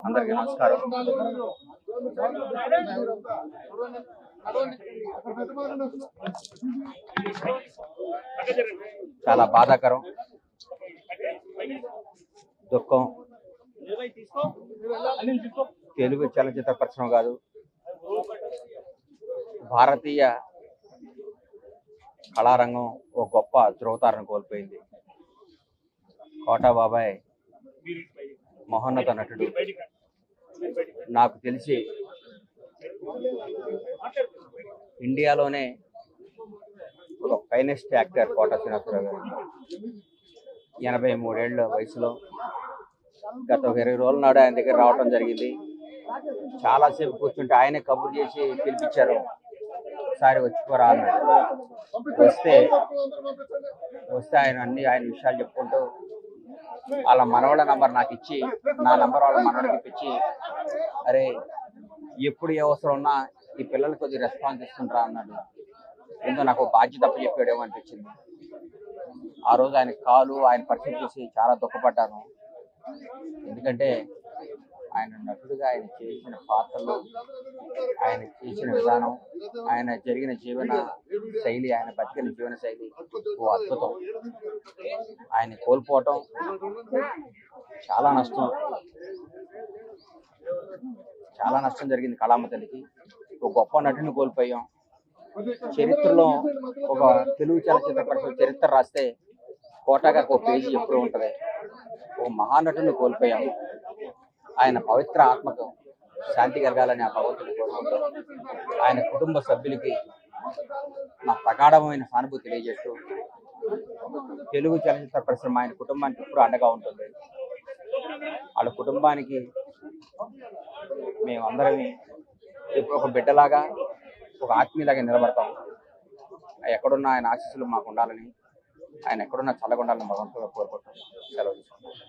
అందరికీ నమస్కారం. చాలా బాధాకరం, దుఃఖం. తెలుగు చలనచిత్ర పరిశ్రమ కాదు, భారతీయ కళారంగం ఒక గొప్ప ధ్రువతారను కోల్పోయింది. కోటా బాబాయ్ మహోన్నత నటుడు. నాకు తెలిసి ఇండియాలోనే ఒక ఫైనెస్ట్ యాక్టర్ కోటా శ్రీనివాసరావు గారు. 83 ఏళ్ల వయసులో గత 20 రోజుల నాడు ఆయన దగ్గర రావడం జరిగింది. చాలాసేపు కూర్చుంటే ఆయనే కబుర్ చేసి పిలిపించారు. ఒకసారి వచ్చిపోరా అన్నాడు. వస్తే ఆయన విషయాలు చెప్పుకుంటూ వాళ్ళ మనవాళ్ళ నంబర్ నాకు ఇచ్చి, నా నంబర్ వాళ్ళ మనవాడికి ఇప్పించి, అరే ఎప్పుడు ఏ అవసరం ఉన్నా ఈ పిల్లలు కొద్దిగా రెస్పాన్స్ ఇస్తుంటారా అన్నాడు. ఏందో నాకు బాధ్యత తప్ప చెప్పాడేమో అనిపించింది. ఆ రోజు ఆయన కాలు, ఆయన పరిస్థితి చూసి చాలా దుఃఖపడ్డాను. ఎందుకంటే ఆయన నటుడుగా ఆయన చేసిన పాత్రలు, ఆయన చేసిన విధానం, ఆయన జరిగిన జీవన శైలి, ఆయన బతికిన జీవన శైలి ఓ అద్భుతం. ఆయన కోల్పోవటం చాలా నష్టం జరిగింది కళామ తల్లికి. ఒక గొప్ప నటుని కోల్పోయాం. చరిత్రలో ఒక తెలుగు చలనచిత్ర పరిశ్రమ చరిత్ర రాస్తే కోటా గారికి ఒక పేజీ ఎప్పుడు ఉంటుంది. ఒక మహానటుని కోల్పోయాం. ఆయన పవిత్ర ఆత్మకు శాంతి కలగాలని ఆ భగవంతుని కోరుకుంటూ ఆయన కుటుంబ సభ్యులకి నా ప్రగాఢమైన సానుభూతి తెలియజేస్తూ, తెలుగు చలనచిత్ర పరిశ్రమ ఆయన కుటుంబానికి ఎప్పుడు అండగా ఉంటుంది. వాళ్ళ కుటుంబానికి మేమందరం ఎప్పుడు ఒక బిడ్డలాగా, ఒక ఆత్మీయులాగా నిలబడతాం. ఎక్కడున్న ఆయన ఆశీస్సులు మాకు ఉండాలని, ఆయన ఎక్కడున్నా చల్లగా ఉండాలని భగవంతుగా కోరుకుంటాం. సెలవు తీసుకుంటాం.